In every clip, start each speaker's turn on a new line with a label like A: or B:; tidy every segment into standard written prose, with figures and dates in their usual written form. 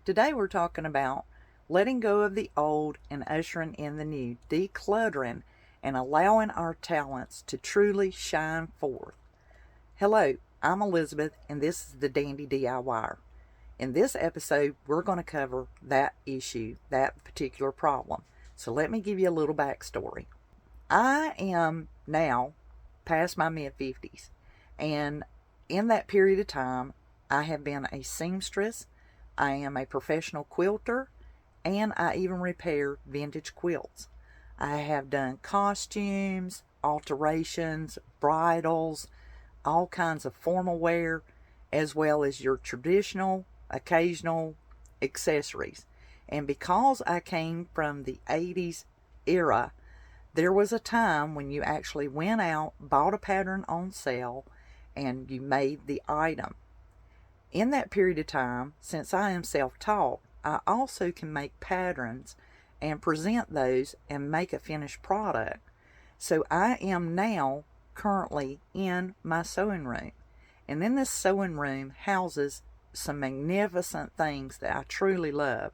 A: Today we're talking about letting go of the old and ushering in the new, decluttering and allowing our talents to truly shine forth. Hello, I'm Elizabeth and this is the Dandy DIYer. In this episode, we're going to cover that issue, that particular problem. So let me give you a little backstory. I am now past my mid-50s, and in that period of time, I have been a seamstress, I am a professional quilter, and I even repair vintage quilts. I have done costumes, alterations, bridals, all kinds of formal wear, as well as your traditional, occasional accessories. And because I came from the 80s era, there was a time when you actually went out, bought a pattern on sale, and you made the item. In that period of time, since I am self-taught, I also can make patterns and present those and make a finished product. So I am now currently in my sewing room. And in this sewing room houses some magnificent things that I truly love.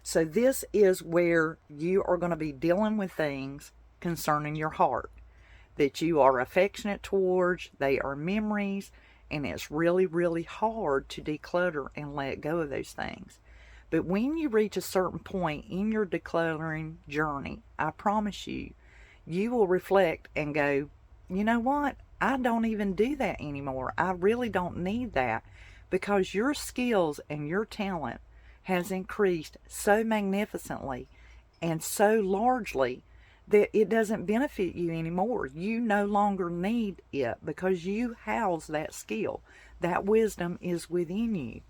A: So this is where you are going to be dealing with things concerning your heart that you are affectionate towards. They are memories, and it's really, really hard to declutter and let go of those things. But when you reach a certain point in your decluttering journey, I promise you, you will reflect and go, you know what? I don't even do that anymore. I really don't need that, because your skills and your talent has increased so magnificently and so largely that it doesn't benefit you anymore. You no longer need it because you house that skill. That wisdom is within you.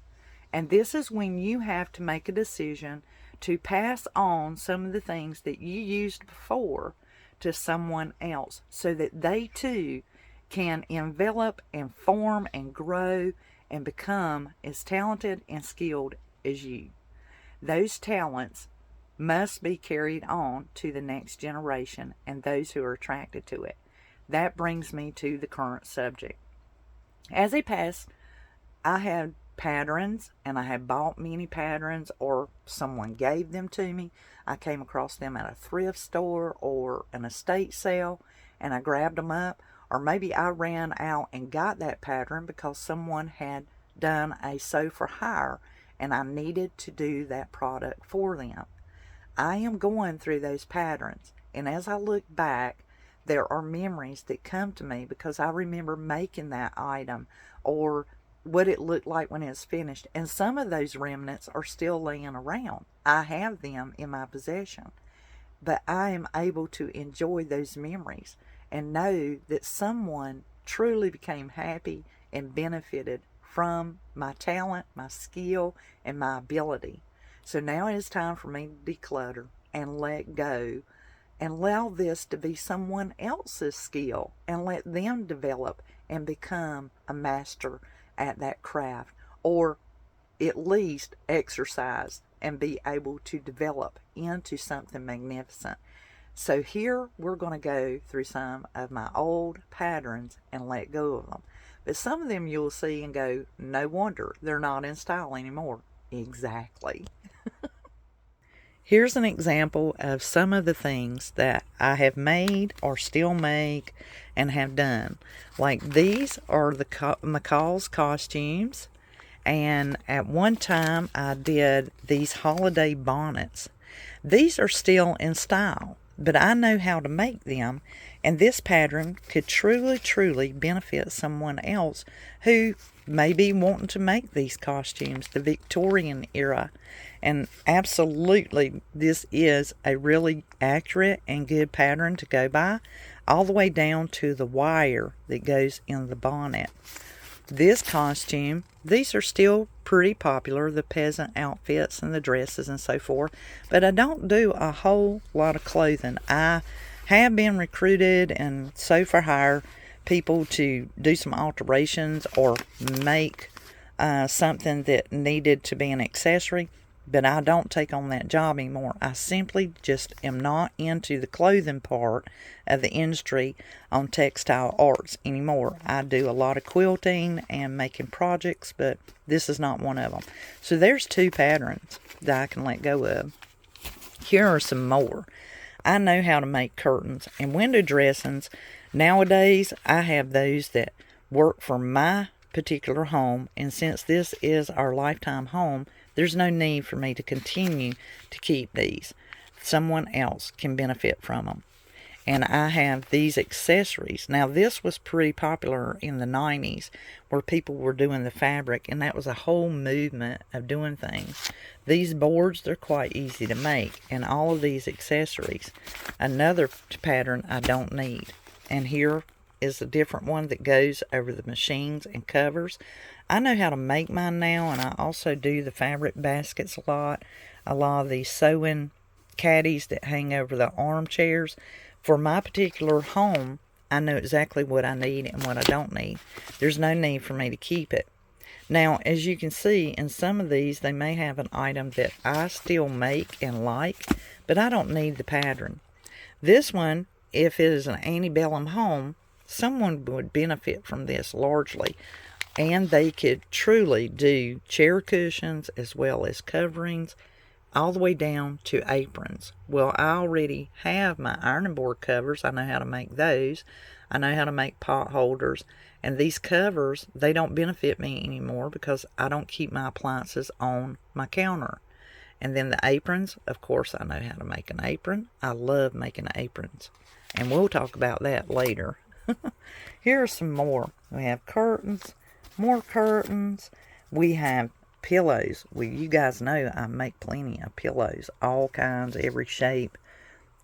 A: And this is when you have to make a decision to pass on some of the things that you used before to someone else so that they too can envelop and form and grow and become as talented and skilled as you. Those talents must be carried on to the next generation and those who are attracted to it. That brings me to the current subject. As a past, I had patterns, and I had bought many patterns, or someone gave them to me. I came across them at a thrift store or an estate sale, and I grabbed them up. Or maybe I ran out and got that pattern because someone had done a sew for hire, and I needed to do that product for them. I am going through those patterns, and as I look back, there are memories that come to me because I remember making that item or what it looked like when it's finished. And some of those remnants are still laying around. I have them in my possession, but I am able to enjoy those memories and know that someone truly became happy and benefited from my talent, my skill, and my ability. So now it is time for me to declutter and let go and allow this to be someone else's skill and let them develop and become a master at that craft, or at least exercise and be able to develop into something magnificent. So here we're going to go through some of my old patterns and let go of them. But some of them you'll see and go, no wonder they're not in style anymore. Exactly. Here's an example of some of the things that I have made or still make and have done. Like these are the McCall's costumes. And at one time I did these holiday bonnets. These are still in style, but I know how to make them. And this pattern could truly, truly benefit someone else who may be wanting to make these costumes, the Victorian era. And absolutely, this is a really accurate and good pattern to go by, all the way down to the wire that goes in the bonnet. This costume, these are still pretty popular, the peasant outfits and the dresses and so forth, but I don't do a whole lot of clothing. I have been recruited and sew for hire people to do some alterations or make something that needed to be an accessory, but I don't take on that job anymore. I simply just am not into the clothing part of the industry on textile arts anymore. I do a lot of quilting and making projects, but this is not one of them. So there's 2 patterns that I can let go of. Here are some more. I know how to make curtains and window dressings. Nowadays, I have those that work for my particular home, and since this is our lifetime home, there's no need for me to continue to keep these. Someone else can benefit from them. And I have these accessories. Now, this was pretty popular in the 90s where people were doing the fabric, and that was a whole movement of doing things. These boards, they're quite easy to make, and all of these accessories. Another pattern I don't need. And here is a different one that goes over the machines and covers. I know how to make mine now, and I also do the fabric baskets a lot of these sewing caddies that hang over the armchairs. For my particular home, I know exactly what I need and what I don't need. There's no need for me to keep it. Now, as you can see, in some of these, they may have an item that I still make and like, but I don't need the pattern. This one, if it is an antebellum home, someone would benefit from this largely. And they could truly do chair cushions as well as coverings, all the way down to aprons. Well, I already have my ironing board covers. I know how to make those. I know how to make pot holders. And these covers, they don't benefit me anymore because I don't keep my appliances on my counter. And then the aprons, of course, I know how to make an apron. I love making aprons. And we'll talk about that later. Here are some more. We have curtains, more curtains. We have pillows. Well, you guys know I make plenty of pillows, all kinds, every shape.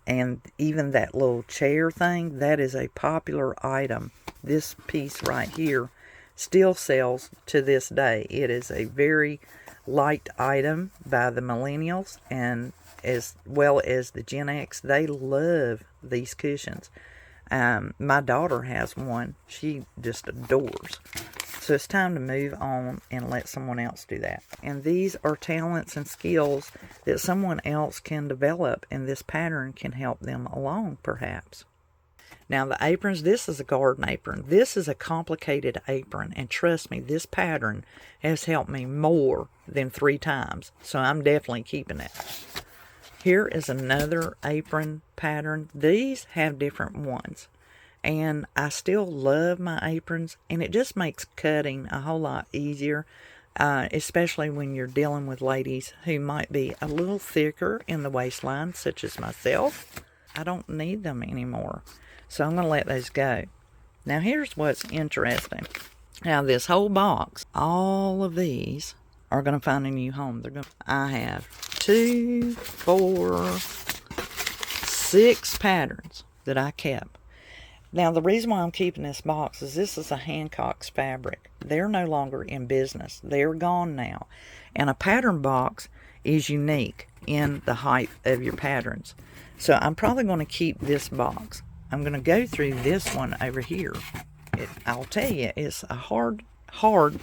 A: And even that little chair thing, that is a popular item. This piece right here still sells to this day. It is a very liked item by the millennials and as well as the Gen X. They love these cushions. My daughter has one. She just adores. So it's time to move on and let someone else do that. And these are talents and skills that someone else can develop, and this pattern can help them along, perhaps. Now the aprons, this is a garden apron. This is a complicated apron, and trust me, this pattern has helped me more than 3 times. So I'm definitely keeping it. Here is another apron pattern. These have different ones. And I still love my aprons, and it just makes cutting a whole lot easier, especially when you're dealing with ladies who might be a little thicker in the waistline, such as myself. I don't need them anymore, so I'm going to let those go. Now here's what's interesting. Now this whole box, all of these are going to find a new home. I have 2, 4, 6 patterns that I kept. Now, the reason why I'm keeping this box is this is a Hancock's fabric. They're no longer in business. They're gone now. And a pattern box is unique in the height of your patterns. So I'm probably going to keep this box. I'm going to go through this one over here. I'll tell you, it's a hard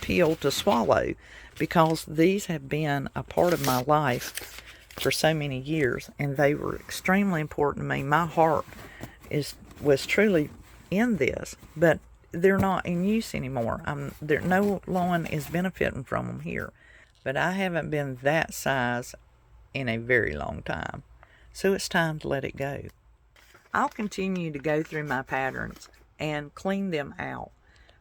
A: pill to swallow because these have been a part of my life for so many years, and they were extremely important to me. My heart was truly in this, but they're not in use anymore. No one is benefiting from them here, but I haven't been that size in a very long time, so it's time to let it go. I'll continue to go through my patterns and clean them out,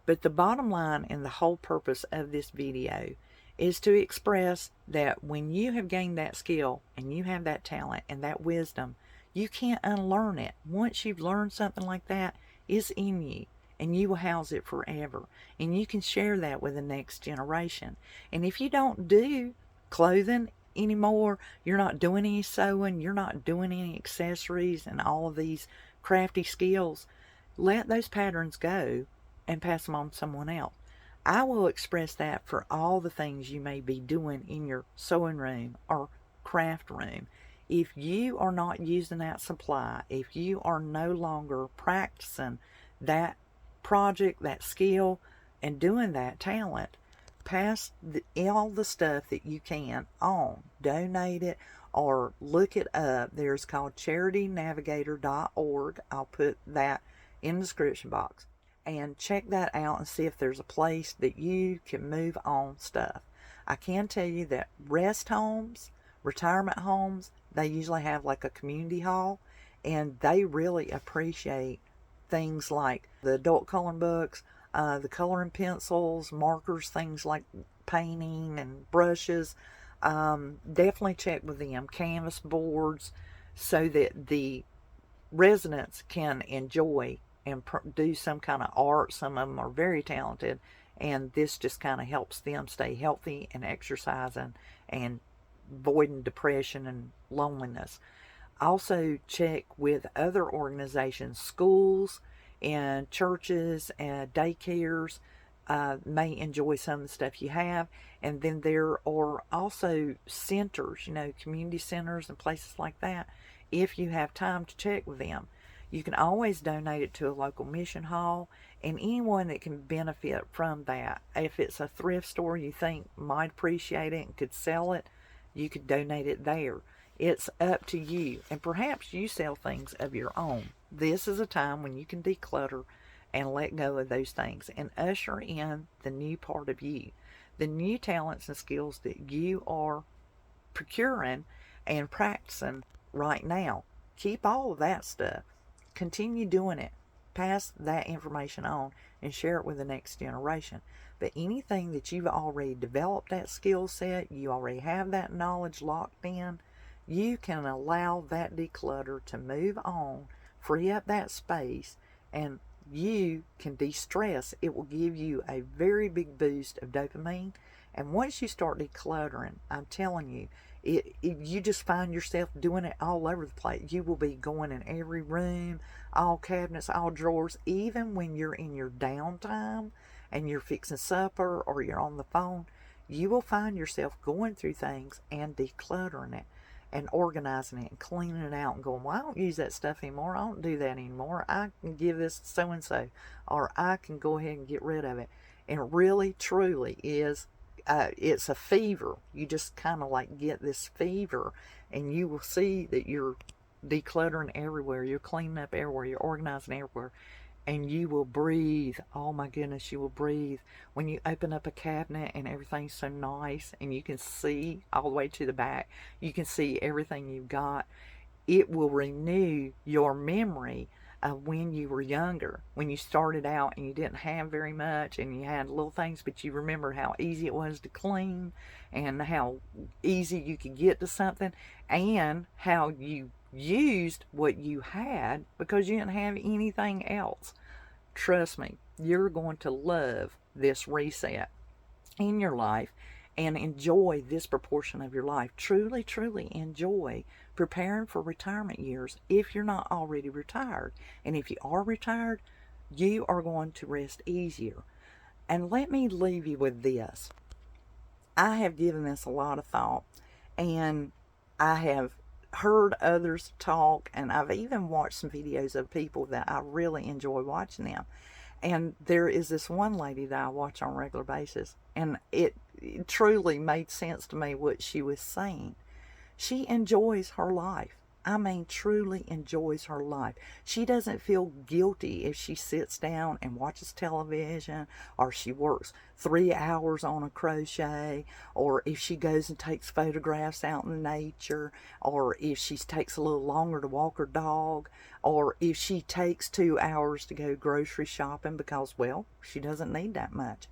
A: but the bottom line and the whole purpose of this video is to express that when you have gained that skill and you have that talent and that wisdom, you can't unlearn it. Once you've learned something like that, it's in you, and you will house it forever. And you can share that with the next generation. And if you don't do clothing anymore, you're not doing any sewing, you're not doing any accessories and all of these crafty skills, let those patterns go and pass them on to someone else. I will express that for all the things you may be doing in your sewing room or craft room. If you are not using that supply, if you are no longer practicing that project, that skill, and doing that talent, pass all the stuff that you can on. Donate it or look it up. There's called charitynavigator.org. I'll put that in the description box. And check that out and see if there's a place that you can move on stuff. I can tell you that rest homes, retirement homes, they usually have like a community hall, and they really appreciate things like the adult coloring books, the coloring pencils, markers, things like painting and brushes. Definitely check with them. Canvas boards, so that the residents can enjoy and do some kind of art. Some of them are very talented, and this just kind of helps them stay healthy and exercising and avoiding depression and loneliness. Also check with other organizations, schools and churches and daycares may enjoy some of the stuff you have. And then there are also centers, community centers and places like that. If you have time to check with them, you can always donate it to a local mission hall, and anyone that can benefit from that. If it's a thrift store you think might appreciate it and could sell it, you could donate it there. It's up to you, and perhaps you sell things of your own. This is a time when you can declutter and let go of those things and usher in the new part of you, the new talents and skills that you are procuring and practicing right now. Keep all of that stuff. Continue doing it. Pass that information on and share it with the next generation. But anything that you've already developed that skill set, you already have that knowledge locked in, you can allow that declutter to move on, free up that space, and you can de-stress. It will give you a very big boost of dopamine. And once you start decluttering, I'm telling you, you just find yourself doing it all over the place. You will be going in every room, all cabinets, all drawers, even when you're in your downtime and you're fixing supper or you're on the phone. You will find yourself going through things and decluttering it and organizing it and cleaning it out and going, well, I don't use that stuff anymore. I don't do that anymore. I can give this to so-and-so, or I can go ahead and get rid of it. And it really, truly is, it's a fever. You just kind of like get this fever, and you will see that you're decluttering everywhere. You're cleaning up everywhere. You're organizing everywhere. And you will breathe. Oh my goodness, you will breathe. When you open up a cabinet and everything's so nice and you can see all the way to the back, you can see everything you've got. It will renew your memory of when you were younger, when you started out and you didn't have very much and you had little things, but you remember how easy it was to clean and how easy you could get to something, and how you used what you had because you didn't have anything else. Trust me, you're going to love this reset in your life and enjoy this proportion of your life. Truly, truly enjoy preparing for retirement years if you're not already retired. And if you are retired, you are going to rest easier. And let me leave you with this. I have given this a lot of thought, and I have heard others talk, and I've even watched some videos of people that I really enjoy watching them. And there is this one lady that I watch on a regular basis, and it truly made sense to me what she was saying. She enjoys her life. I mean, truly enjoys her life. She doesn't feel guilty if she sits down and watches television, or she works 3 hours on a crochet, or if she goes and takes photographs out in nature, or if she takes a little longer to walk her dog, or if she takes 2 hours to go grocery shopping because, well, she doesn't need that much.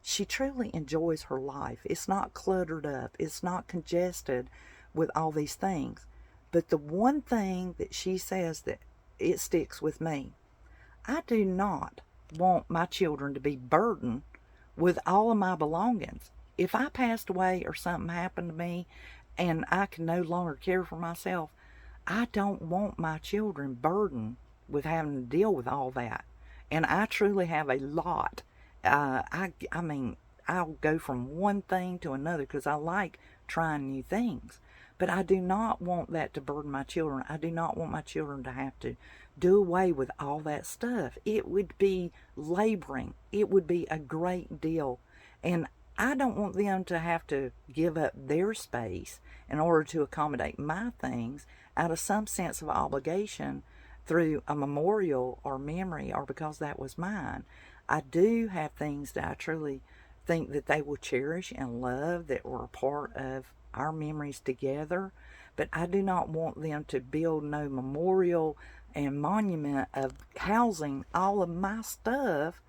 A: She truly enjoys her life. It's not cluttered up. It's not congested with all these things. But the one thing that she says that it sticks with me, I do not want my children to be burdened with all of my belongings. If I passed away or something happened to me and I can no longer care for myself, I don't want my children burdened with having to deal with all that. And I truly have a lot. I mean, I'll go from one thing to another because I like trying new things. But I do not want that to burden my children. I do not want my children to have to do away with all that stuff. It would be laboring. It would be a great deal. And I don't want them to have to give up their space in order to accommodate my things out of some sense of obligation through a memorial or memory or because that was mine. I do have things that I truly think that they will cherish and love that were a part of our memories together, but I do not want them to build no memorial and monument of housing all of my stuff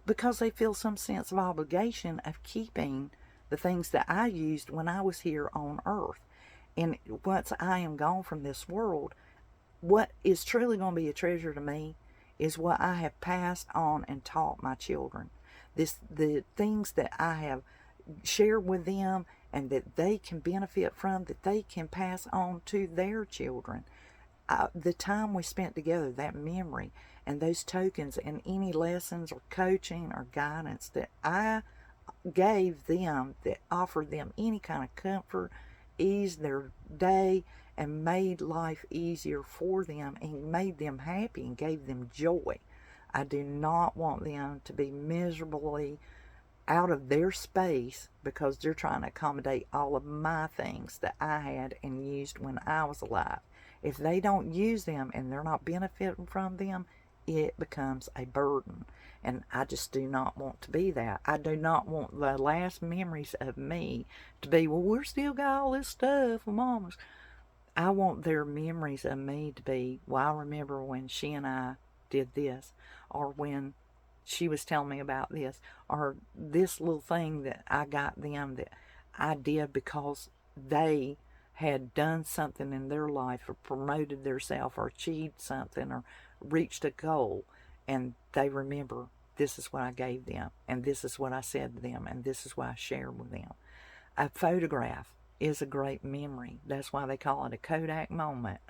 A: because they feel some sense of obligation of keeping the things that I used when I was here on earth. And once I am gone from this world, what is truly going to be a treasure to me is what I have passed on and taught my children. The things that I have shared with them and that they can benefit from, that they can pass on to their children. The time we spent together, that memory and those tokens and any lessons or coaching or guidance that I gave them that offered them any kind of comfort, eased their day, and made life easier for them and made them happy and gave them joy. I do not want them to be miserably out of their space because they're trying to accommodate all of my things that I had and used when I was alive. If they don't use them and they're not benefiting from them, it becomes a burden. And I just do not want to be that. I do not want the last memories of me to be, well, we're still got all this stuff from Mama's. I want their memories of me to be, well, I remember when she and I did this, or when she was telling me about this, or this little thing that I got them that I did because they had done something in their life or promoted themselves or achieved something or reached a goal, and they remember this is what I gave them and this is what I said to them and this is what I shared with them. A photograph is a great memory. That's why they call it a Kodak moment.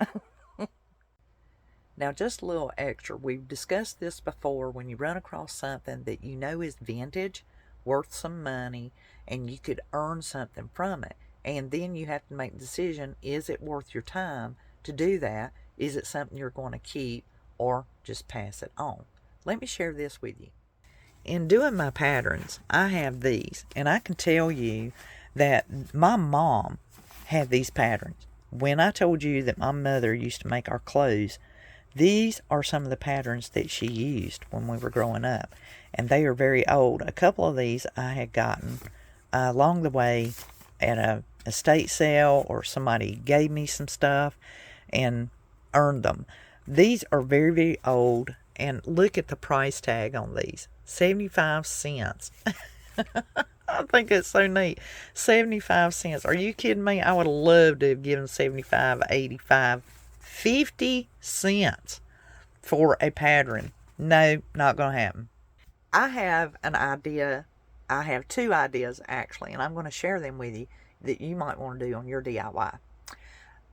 A: Now, just a little extra. We've discussed this before. When you run across something that you know is vintage, worth some money, and you could earn something from it, and then you have to make the decision, is it worth your time to do that? Is it something you're going to keep or just pass it on? Let me share this with you. In doing my patterns, I have these, and I can tell you that my mom had these patterns. When I told you that my mother used to make our clothes, these are some of the patterns that she used when we were growing up, and they are very old. A couple of these I had gotten along the way at a estate sale, or somebody gave me some stuff and earned them. These are very, very old, and look at the price tag on these. 75 cents. I think it's so neat. 75 cents. Are you kidding me? I would love to have given 75, 85, 50 cents for a pattern. No, not going to happen. I have an idea. I have two ideas actually, and I'm going to share them with you that you might want to do on your DIY.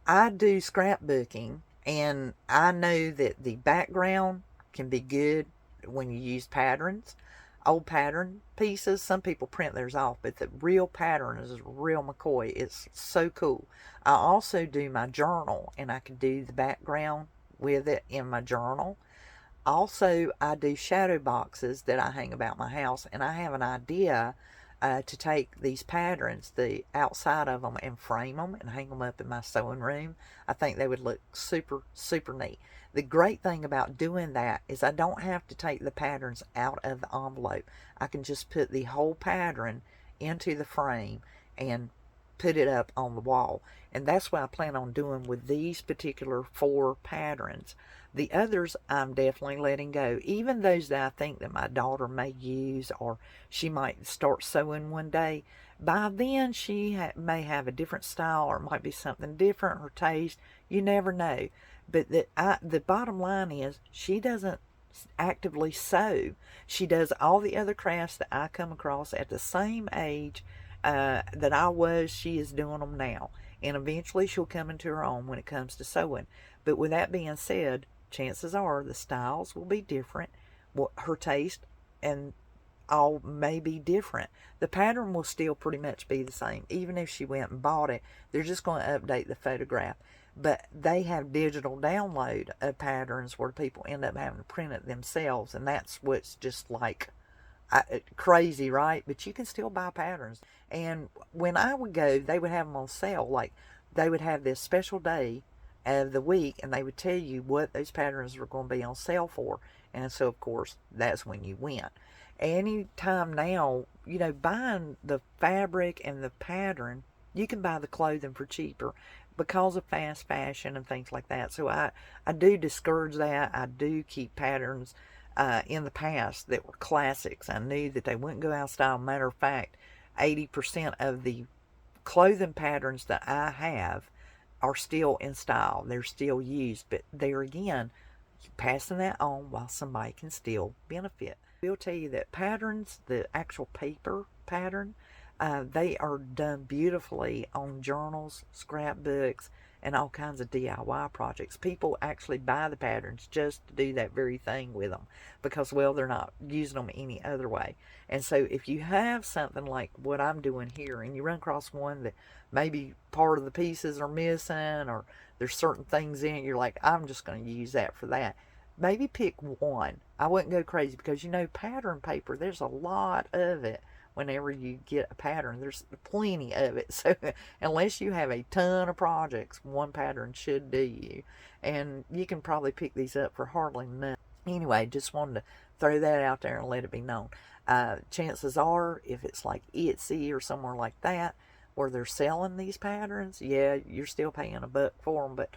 A: I do scrapbooking, and I know that the background can be good when you use patterns. Old pattern pieces, some people print theirs off, but the real pattern is real McCoy. It's so cool. I also do my journal, and I can do the background with it in my journal. Also, I do shadow boxes that I hang about my house, and I have an idea to take these patterns, the outside of them, and frame them and hang them up in my sewing room. I think they would look super, super neat. The great thing about doing that is I don't have to take the patterns out of the envelope. I can just put the whole pattern into the frame and put it up on the wall. And that's what I plan on doing with these particular 4 patterns. The others I'm definitely letting go. Even those that I think that my daughter may use, or she might start sewing one day. By then she may have a different style, or it might be something different, her taste. You never know. But the bottom line is she doesn't actively sew. She does all the other crafts that I come across at the same age that I was. She is doing them now. And eventually she'll come into her own when it comes to sewing. But with that being said, chances are the styles will be different. Her taste and all may be different. The pattern will still pretty much be the same. Even if she went and bought it, they're just going to update the photograph. But they have digital download of patterns where people end up having to print it themselves. And that's what's just like Crazy, right? But you can still buy patterns. And when I would go, they would have them on sale. Like they would have this special day of the week, and they would tell you what those patterns were going to be on sale for. And so, of course, that's when you went. Anytime now, buying the fabric and the pattern, you can buy the clothing for cheaper because of fast fashion and things like that. So I do discourage that. I do keep patterns in the past that were classics. I knew that they wouldn't go out of style. Matter of fact, 80% of the clothing patterns that I have are still in style. They're still used, but there again, passing that on while somebody can still benefit. I will tell you that patterns, the actual paper pattern, they are done beautifully on journals, scrapbooks, and all kinds of DIY projects. People actually buy the patterns just to do that very thing with them because, well, they're not using them any other way. And so if you have something like what I'm doing here and you run across one that maybe part of the pieces are missing or there's certain things in it, you're like, I'm just going to use that for that. Maybe pick one. I wouldn't go crazy because pattern paper, there's a lot of it. Whenever you get a pattern, there's plenty of it. So unless you have a ton of projects, one pattern should do you. And you can probably pick these up for hardly nothing. Anyway, just wanted to throw that out there and let it be known. Chances are, if it's like Etsy or somewhere like that, where they're selling these patterns, yeah, you're still paying $1 for them, but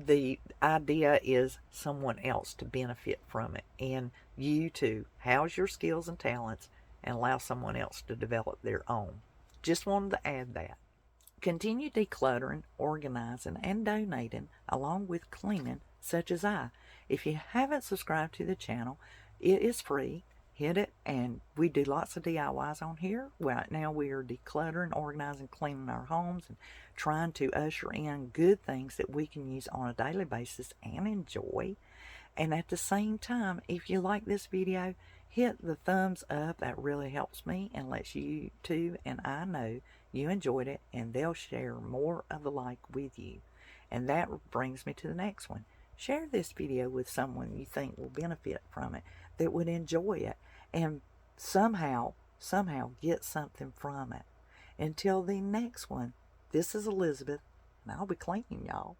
A: the idea is someone else to benefit from it, and you to house your skills and talents and allow someone else to develop their own. Just wanted to add that. Continue decluttering, organizing, and donating along with cleaning, such as I. If you haven't subscribed to the channel, it is free. Hit it, and we do lots of DIYs on here. Right now we are decluttering, organizing, cleaning our homes, and trying to usher in good things that we can use on a daily basis and enjoy. And at the same time, if you like this video, hit the thumbs up. That really helps me and lets YouTube and I know you enjoyed it, and they'll share more of the like with you. And that brings me to the next one. Share this video with someone you think will benefit from it, that would enjoy it, and somehow get something from it. Until the next one, this is Elizabeth, and I'll be cleaning, y'all.